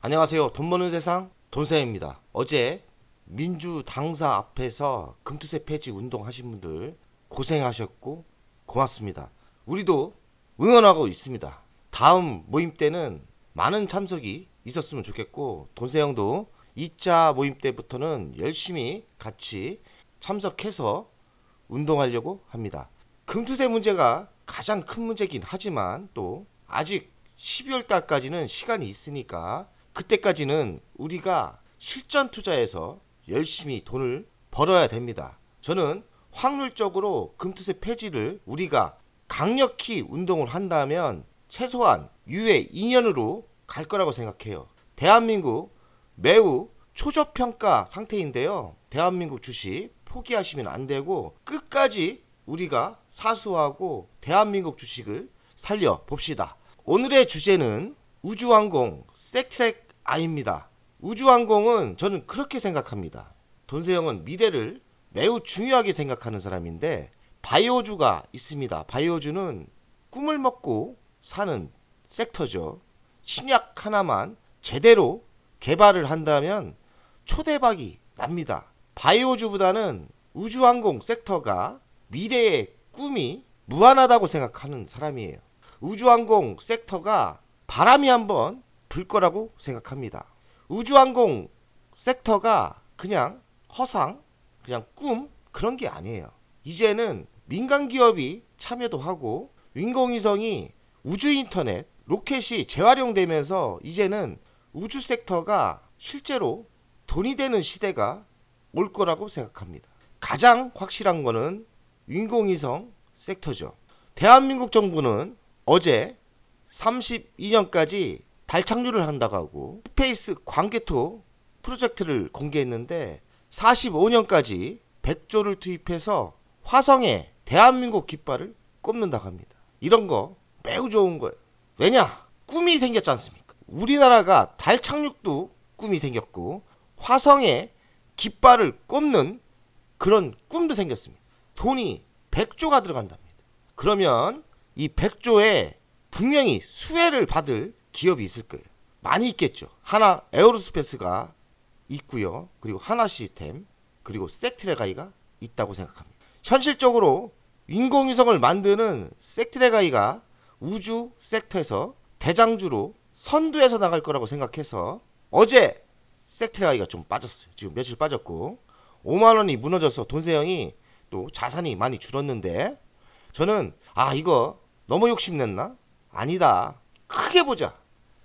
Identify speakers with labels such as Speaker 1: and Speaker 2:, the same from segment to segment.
Speaker 1: 안녕하세요. 돈 버는 세상 돈사입니다. 어제 민주당사 앞에서 금투세 폐지 운동하신 분들 고생하셨고 고맙습니다. 우리도 응원하고 있습니다. 다음 모임 때는 많은 참석이 있었으면 좋겠고, 돈세 형도 2차 모임 때부터는 열심히 같이 참석해서 운동하려고 합니다. 금투세 문제가 가장 큰 문제긴 하지만 또 아직 12월 달까지는 시간이 있으니까 그때까지는 우리가 실전 투자해서 열심히 돈을 벌어야 됩니다. 저는 확률적으로 금투세 폐지를 우리가 강력히 운동을 한다면 최소한 유예 2년으로 갈 거라고 생각해요. 대한민국 매우 초저평가 상태인데요. 대한민국 주식 포기하시면 안 되고 끝까지 우리가 사수하고 대한민국 주식을 살려 봅시다. 오늘의 주제는 우주항공 스택트랙 I입니다. 우주항공은 저는 그렇게 생각합니다. 돈세형은 미래를 매우 중요하게 생각하는 사람인데, 바이오주가 있습니다. 바이오주는 꿈을 먹고 사는 섹터죠. 신약 하나만 제대로 개발을 한다면 초대박이 납니다. 바이오주보다는 우주항공 섹터가 미래의 꿈이 무한하다고 생각하는 사람이에요. 우주항공 섹터가 바람이 한번 불 거라고 생각합니다. 우주항공 섹터가 그냥 허상, 그냥 꿈 그런 게 아니에요. 이제는 민간 기업이 참여도 하고 인공위성이 우주인터넷 로켓이 재활용되면서 이제는 우주 섹터가 실제로 돈이 되는 시대가 올 거라고 생각합니다. 가장 확실한 거는 인공위성 섹터죠. 대한민국 정부는 어제 32년까지 달 착륙을 한다고 하고 스페이스 광개토 프로젝트를 공개했는데 45년까지 100조를 투입해서 화성에 대한민국 깃발을 꼽는다고 합니다. 이런 거 매우 좋은 거예요. 왜냐? 꿈이 생겼지 않습니까? 우리나라가 달 착륙도 꿈이 생겼고 화성에 깃발을 꼽는 그런 꿈도 생겼습니다. 돈이 100조가 들어간답니다. 그러면 이 100조에 분명히 수혜를 받을 기업이 있을 거예요. 많이 있겠죠. 하나 에어로스페이스가 있고요. 그리고 하나 시스템, 그리고 섹트랙아이가 있다고 생각합니다. 현실적으로 인공위성을 만드는 섹트랙아이가 우주 섹터에서 대장주로 선두에서 나갈 거라고 생각해서 어제 섹트랙아이가 좀 빠졌어요. 지금 며칠 빠졌고 5만원이 무너져서 돈세형이 또 자산이 많이 줄었는데, 저는 이거 너무 욕심냈나? 아니다. 크게 보자.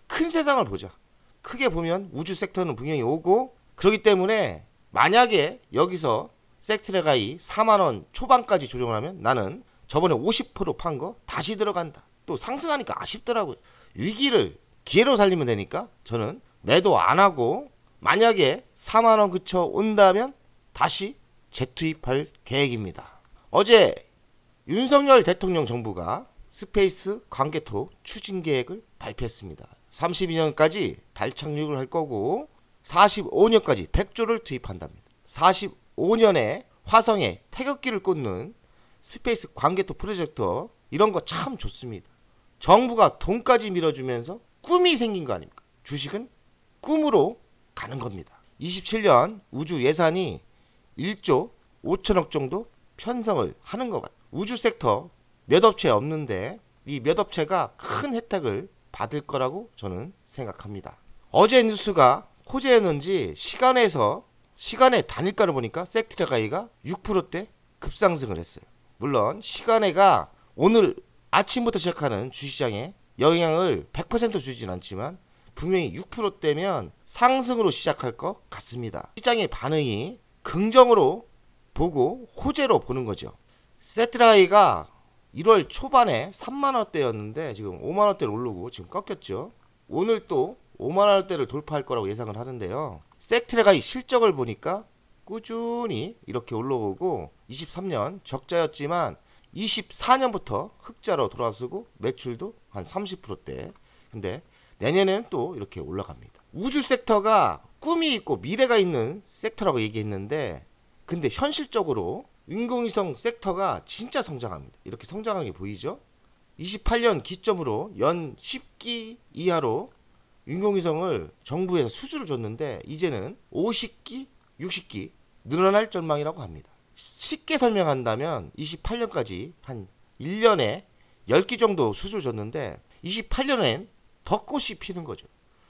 Speaker 1: 큰 세상을 보자. 크게 보면 우주 섹터는 분명히 오고, 그렇기 때문에 만약에 여기서 섹트랙아이 4만원 초반까지 조정을 하면 나는 저번에 50% 판 거 다시 들어간다. 또 상승하니까 아쉽더라고요. 위기를 기회로 살리면 되니까 저는 매도 안 하고, 만약에 4만원 그쳐 온다면 다시 재투입할 계획입니다. 어제 윤석열 대통령 정부가 스페이스 광개토 추진 계획을 발표했습니다. 32년까지 달 착륙을 할 거고 45년까지 100조를 투입한답니다. 45년에 화성에 태극기를 꽂는 스페이스 광개토 프로젝터, 이런 거 참 좋습니다. 정부가 돈까지 밀어주면서 꿈이 생긴 거 아닙니까? 주식은 꿈으로 가는 겁니다. 27년 우주 예산이 1조 5천억 정도 편성을 하는 것 같아요. 우주 섹터 몇 업체 없는데 이 몇 업체가 큰 혜택을 받을 거라고 저는 생각합니다. 어제 뉴스가 호재였는지 시간의 단일가를 보니까 섹트랙아이가 6%대 급상승을 했어요. 물론 시간애가 오늘 아침부터 시작하는 주시장에 영향을 100% 주진 않지만 분명히 6%대면 상승으로 시작할 것 같습니다. 시장의 반응이 긍정으로 보고 호재로 보는 거죠. 섹트랙아이가 1월 초반에 3만원대였는데 지금 5만원대로 오르고 지금 꺾였죠. 오늘 또 5만원대를 돌파할 거라고 예상을 하는데요. 섹트랙아이 실적을 보니까 꾸준히 이렇게 올라오고 23년 적자였지만 24년부터 흑자로 돌아서고 매출도 한 30%대. 근데 내년에는 또 이렇게 올라갑니다. 우주 섹터가 꿈이 있고 미래가 있는 섹터라고 얘기했는데, 근데 현실적으로 인공위성 섹터가 진짜 성장합니다. 이렇게 성장하는 게 보이죠? 28년 기점으로 연 10기 이하로 인공위성을 정부에서 수주를 줬는데 이제는 50기, 60기 늘어날 전망이라고 합니다. 쉽게 설명한다면 28년까지 한 1년에 10기 정도 수주를 줬는데 28년엔 벚꽃이 피는 거죠.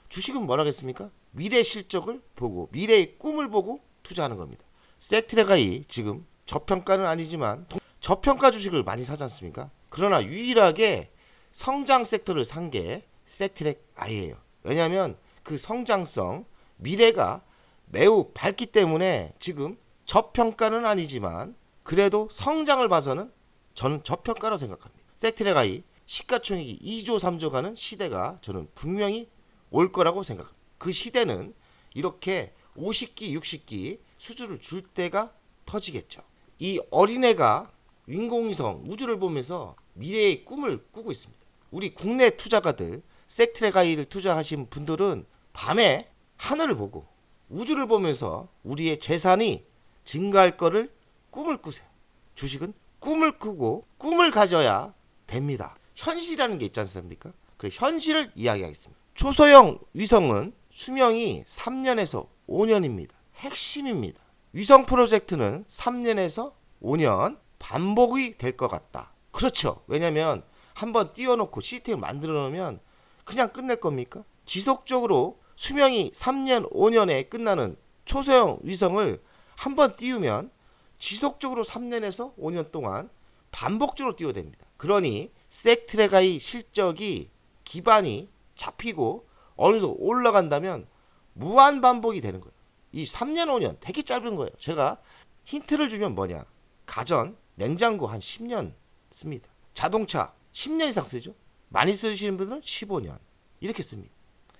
Speaker 1: 주식은 뭐라겠습니까? 미래 실적을 보고 미래의 꿈을 보고 투자하는 겁니다. 섹트레가이 지금 저평가는 아니지만 저평가 주식을 많이 사지 않습니까? 그러나 유일하게 성장 섹터를 산 게 섹트레가이예요. 왜냐하면 그 성장성, 미래가 매우 밝기 때문에 지금 저평가는 아니지만 그래도 성장을 봐서는 저는 저평가라고 생각합니다. 섹트레가이 시가총액이 2조 3조 가는 시대가 저는 분명히 올 거라고 생각합니다. 그 시대는 이렇게 50기 60기 수주를 줄 때가 터지겠죠. 이 어린애가 인공위성 우주를 보면서 미래의 꿈을 꾸고 있습니다. 우리 국내 투자가들 섹트레가이를 투자하신 분들은 밤에 하늘을 보고 우주를 보면서 우리의 재산이 증가할 거를 꿈을 꾸세요. 주식은 꿈을 꾸고 꿈을 가져야 됩니다. 현실이라는 게 있지 않습니까? 그 현실을 이야기하겠습니다. 초소형 위성은 수명이 3년에서 5년입니다. 핵심입니다. 위성 프로젝트는 3년에서 5년 반복이 될 것 같다. 그렇죠. 왜냐하면 한번 띄워놓고 시스템을 만들어 놓으면 그냥 끝낼 겁니까? 지속적으로 수명이 3년, 5년에 끝나는 초소형 위성을 한번 띄우면 지속적으로 3년에서 5년 동안 반복적으로 띄워야 됩니다. 그러니 섹트레가이 실적이 기반이 잡히고 어느 정도 올라간다면 무한 반복이 되는 거예요. 이 3년, 5년 되게 짧은 거예요. 제가 힌트를 주면 뭐냐? 가전, 냉장고 한 10년 씁니다. 자동차 10년 이상 쓰죠. 많이 쓰시는 분들은 15년 이렇게 씁니다.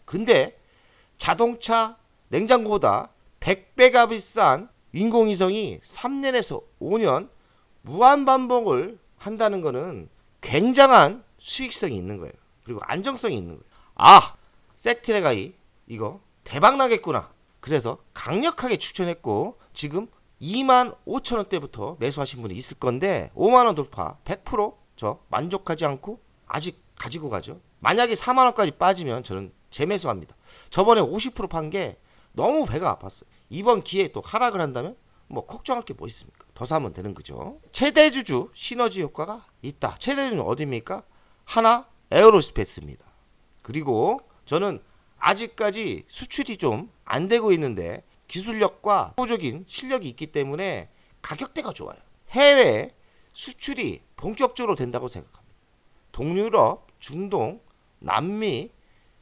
Speaker 1: 근데 자동차, 냉장고보다 100배가 비싼 인공위성이 3년에서 5년 무한 반복을 한다는 것은 굉장한 수익성이 있는 거예요. 그리고 안정성이 있는 거예요. 아, 섹트레가이 이거 대박 나겠구나. 그래서 강력하게 추천했고 지금 25,000원대부터 매수하신 분이 있을 건데 5만원 돌파 100% 만족하지 않고 아직 가지고 가죠. 만약에 4만원까지 빠지면 저는 재매수합니다. 저번에 50% 판 게 너무 배가 아팠어요. 이번 기회에 또 하락을 한다면 뭐 걱정할 게 뭐 있습니까? 더 사면 되는 거죠. 최대주주 시너지 효과가 있다. 최대주주는 어디입니까? 하나 에어로스페이스입니다. 그리고 저는 아직까지 수출이 좀 안 되고 있는데 기술력과 효적인 실력이 있기 때문에 가격대가 좋아요. 해외 수출이 본격적으로 된다고 생각합니다. 동유럽, 중동, 남미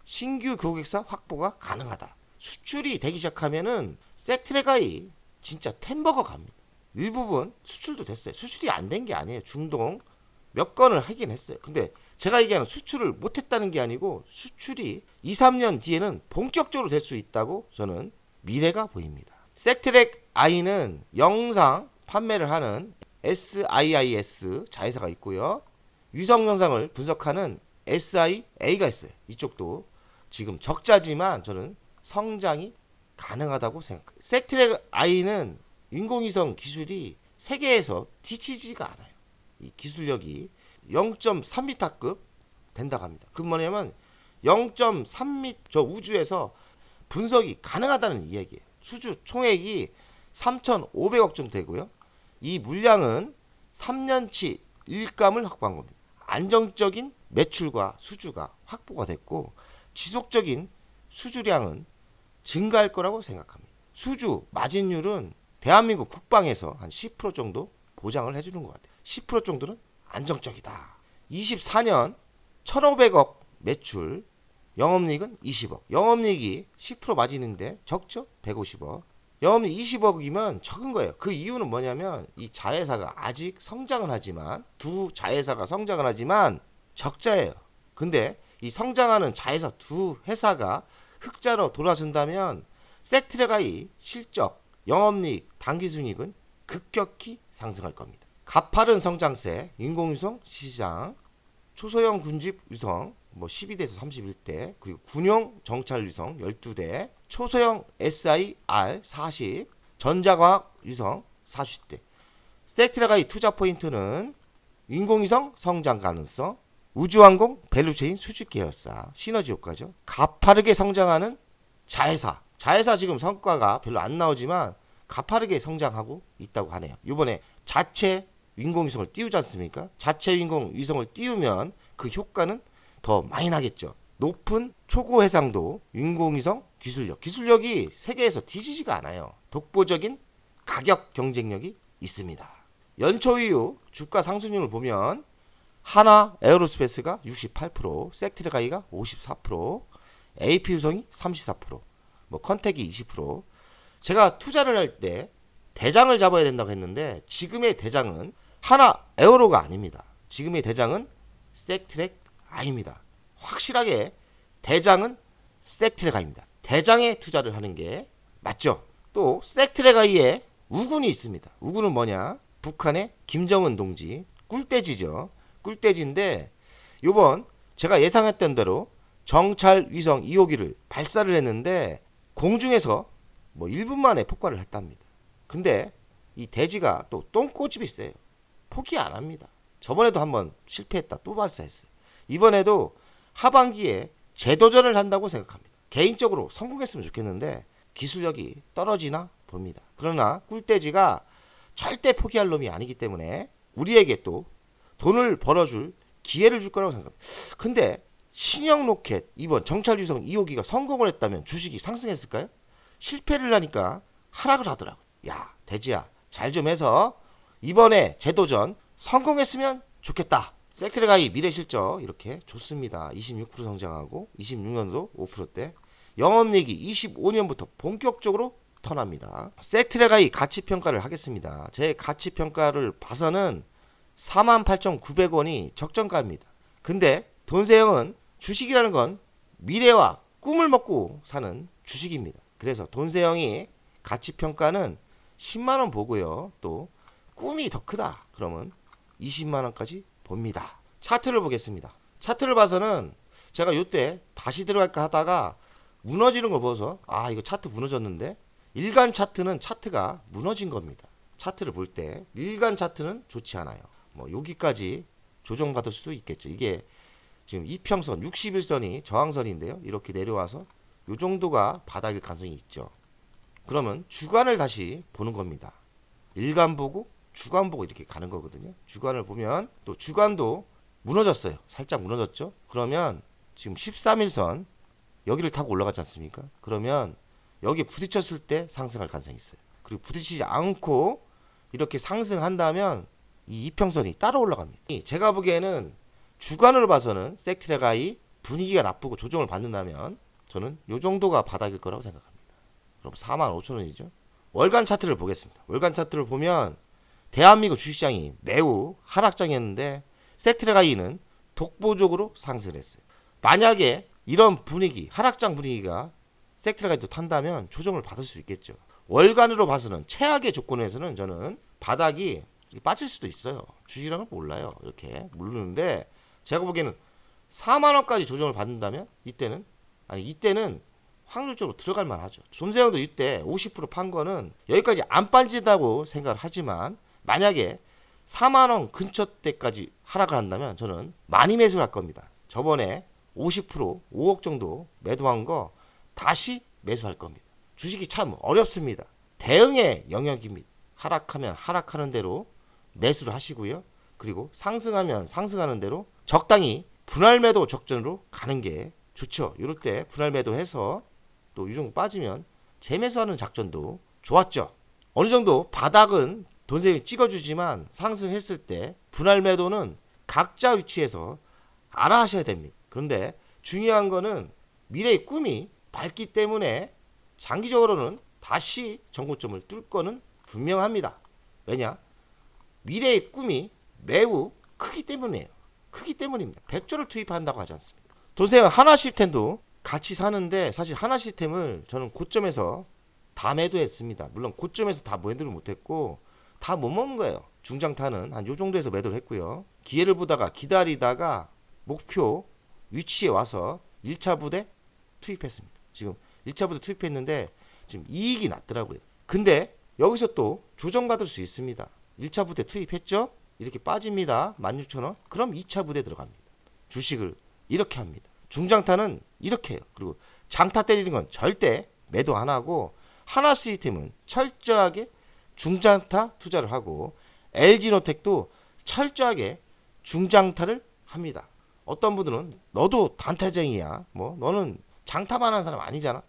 Speaker 1: 신규 고객사 확보가 가능하다. 수출이 되기 시작하면은 섹트레가이 진짜 템버거 갑니다. 일부분 수출도 됐어요. 수출이 안 된 게 아니에요. 중동 몇 건을 하긴 했어요. 근데 제가 얘기하는 수출을 못했다는 게 아니고 수출이 2, 3년 뒤에는 본격적으로 될 수 있다고 저는 미래가 보입니다. 섹트레가이는 영상 판매를 하는 SIIS 자회사가 있고요. 위성 영상을 분석하는 SIA가 있어요. 이쪽도 지금 적자지만 저는 성장이 가능하다고 생각해요. 섹트레가이는 인공위성 기술이 세계에서 뒤치지가 않아요. 이 기술력이 0.3m급 된다고 합니다. 그 뭐냐면 0.3m 저 우주에서 분석이 가능하다는 이야기예요. 수주 총액이 3,500억 정도 되고요. 이 물량은 3년치 일감을 확보한 겁니다. 안정적인 매출과 수주가 확보가 됐고 지속적인 수주량은 증가할 거라고 생각합니다. 수주 마진율은 대한민국 국방에서 한 10% 정도 보장을 해주는 것 같아요. 10% 정도는 안정적이다. 24년 1,500억 매출, 영업이익은 20억. 영업이익이 10% 마진인데 적죠? 150억. 영업이익 20억이면 적은 거예요. 그 이유는 뭐냐면 이 자회사가 아직 성장을 하지만 두 자회사가 성장을 하지만 적자예요. 근데 이 성장하는 자회사 두 회사가 흑자로 돌아선다면 섹트레가이 실적, 영업이익, 당기순이익은 급격히 상승할 겁니다. 가파른 성장세, 인공위성 시장, 초소형 군집 위성 12대에서 31대, 그리고 군용 정찰 위성 12대, 초소형 SIR 40, 전자과학 위성 40대. 섹트레가이 투자 포인트는 인공위성 성장 가능성, 우주항공, 밸류체인, 수직 계열사, 시너지 효과죠. 가파르게 성장하는 자회사. 자회사 지금 성과가 별로 안 나오지만 가파르게 성장하고 있다고 하네요. 이번에 자체 인공위성을 띄우지 않습니까? 자체 인공위성을 띄우면 그 효과는 더 많이 나겠죠. 높은 초고 해상도 인공위성 기술력이 세계에서 뒤지지가 않아요. 독보적인 가격 경쟁력이 있습니다. 연초 이후 주가 상승률을 보면 하나 에어로스페이스가 68%, 섹트레가이가 54%, AP유성이 34%, 뭐 컨텍이 20%. 제가 투자를 할 때 대장을 잡아야 된다고 했는데 지금의 대장은 하나 에어로가 아닙니다. 지금의 대장은 섹트레가이입니다. 확실하게 대장은 섹트레가이입니다. 대장에 투자를 하는 게 맞죠. 또 섹트레가이에 우군이 있습니다. 우군은 뭐냐? 북한의 김정은 동지 꿀돼지죠. 꿀돼지인데 요번 제가 예상했던 대로 정찰 위성 2호기를 발사를 했는데 공중에서 뭐 1분 만에 폭발을 했답니다. 근데 이 돼지가 또 똥꼬집이 세요. 포기 안 합니다. 저번에도 한번 실패했다 또 발사했어요. 이번에도 하반기에 재도전을 한다고 생각합니다. 개인적으로 성공했으면 좋겠는데 기술력이 떨어지나 봅니다. 그러나 꿀돼지가 절대 포기할 놈이 아니기 때문에 우리에게 또 돈을 벌어줄 기회를 줄 거라고 생각합니다. 근데 신형 로켓 이번 정찰위성 2호기가 성공을 했다면 주식이 상승했을까요? 실패를 하니까 하락을 하더라고요. 야 돼지야 잘 좀 해서 이번에 재도전 성공했으면 좋겠다. 섹트레가이 미래실적 이렇게 좋습니다. 26% 성장하고 26년도 5%대 영업이익이 25년부터 본격적으로 턴합니다. 섹트레가이 가치평가를 하겠습니다. 제 가치평가를 봐서는 48,900원이 적정가입니다. 근데 돈세형은 주식이라는 건 미래와 꿈을 먹고 사는 주식입니다. 그래서 돈세형이 가치평가는 10만원 보고요. 또 꿈이 더 크다 그러면 20만원까지 봅니다. 차트를 보겠습니다. 차트를 봐서는 제가 요때 다시 들어갈까 하다가 무너지는 걸 보고서 아 이거 차트 무너졌는데 일간 차트는 차트가 무너진 겁니다. 차트를 볼 때 일간 차트는 좋지 않아요. 뭐 여기까지 조정받을 수도 있겠죠. 이게 지금 이평선 61선이 저항선인데요. 이렇게 내려와서 요 정도가 바닥일 가능성이 있죠. 그러면 주간을 다시 보는 겁니다. 일간 보고 주간 보고 이렇게 가는 거거든요. 주간을 보면 또 주간도 무너졌어요. 살짝 무너졌죠. 그러면 지금 13일선 여기를 타고 올라가지 않습니까? 그러면 여기 부딪혔을 때 상승할 가능성이 있어요. 그리고 부딪히지 않고 이렇게 상승한다면 이 이평선이 따라 올라갑니다. 제가 보기에는 주간으로 봐서는 섹트레가이 분위기가 나쁘고 조정을 받는다면 저는 요 정도가 바닥일 거라고 생각합니다. 그럼 45,000원이죠. 월간 차트를 보겠습니다. 월간 차트를 보면 대한민국 주식시장이 매우 하락장이었는데 섹트레가이는 독보적으로 상승을 했어요. 만약에 이런 분위기, 하락장 분위기가 섹트레가이도 탄다면 조정을 받을 수 있겠죠. 월간으로 봐서는 최악의 조건에서는 저는 바닥이 빠질 수도 있어요. 주식이라는 건 몰라요. 이렇게 모르는데 제가 보기에는 4만원까지 조정을 받는다면 이때는 확률적으로 들어갈 만하죠. 손세형도 이때 50% 판 거는 여기까지 안 빠진다고 생각을 하지만 만약에 4만원 근처 때까지 하락을 한다면 저는 많이 매수를 할 겁니다. 저번에 50% 5억 정도 매도한 거 다시 매수할 겁니다. 주식이 참 어렵습니다. 대응의 영역입니다. 하락하면 하락하는 대로 매수를 하시고요. 그리고 상승하면 상승하는 대로 적당히 분할 매도 적전으로 가는 게 좋죠. 이럴 때 분할 매도해서 또 이 정도 빠지면 재매수하는 작전도 좋았죠. 어느 정도 바닥은 돈세형이 찍어주지만 상승했을 때 분할 매도는 각자 위치에서 알아 하셔야 됩니다. 그런데 중요한 거는 미래의 꿈이 밝기 때문에 장기적으로는 다시 정고점을 뚫을 거는 분명합니다. 왜냐? 미래의 꿈이 매우 크기 때문이에요. 크기 때문입니다. 100조를 투입한다고 하지 않습니까? 돈세형 하나시스템도 같이 사는데 사실 하나시스템을 저는 고점에서 다 매도했습니다. 물론 고점에서 다 매도를 못했고 다 못 먹는 거예요. 중장타는 한 요 정도에서 매도를 했고요. 기회를 보다가 기다리다가 목표 위치에 와서 1차 부대 투입했습니다. 지금 1차 부대 투입했는데 지금 이익이 났더라고요. 근데 여기서 또 조정받을 수 있습니다. 1차 부대 투입했죠? 이렇게 빠집니다. 16,000원. 그럼 2차 부대 들어갑니다. 주식을 이렇게 합니다. 중장타는 이렇게 해요. 그리고 장타 때리는 건 절대 매도 안 하고, 하나 시스템은 철저하게 중장타 투자를 하고, LG노텍도 철저하게 중장타를 합니다. 어떤 분들은 너도 단타쟁이야, 뭐 너는 장타만 하는 사람 아니잖아.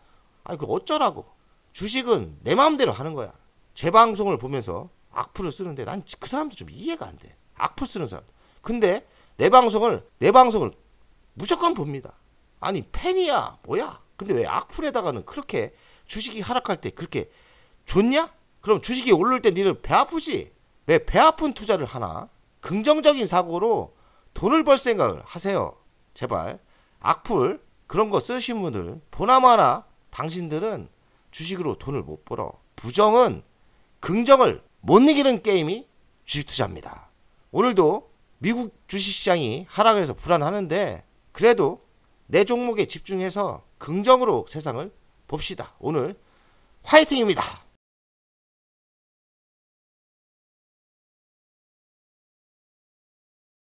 Speaker 1: 아니 그 어쩌라고. 주식은 내 마음대로 하는 거야. 제 방송을 보면서 악플을 쓰는데 난 그 사람도 좀 이해가 안 돼. 악플 쓰는 사람. 근데 내 방송을 무조건 봅니다. 아니 팬이야 뭐야. 근데 왜 악플에다가는 그렇게 주식이 하락할 때 그렇게 좋냐? 그럼 주식이 오를 때 니들 배 아프지? 왜 배 아픈 투자를 하나? 긍정적인 사고로 돈을 벌 생각을 하세요. 제발. 악플 그런 거 쓰신 분들 보나마나 당신들은 주식으로 돈을 못 벌어. 부정은 긍정을 못 이기는 게임이 주식 투자입니다. 오늘도 미국 주식시장이 하락을 해서 불안하는데 그래도 내 종목에 집중해서 긍정으로 세상을 봅시다. 오늘 화이팅입니다.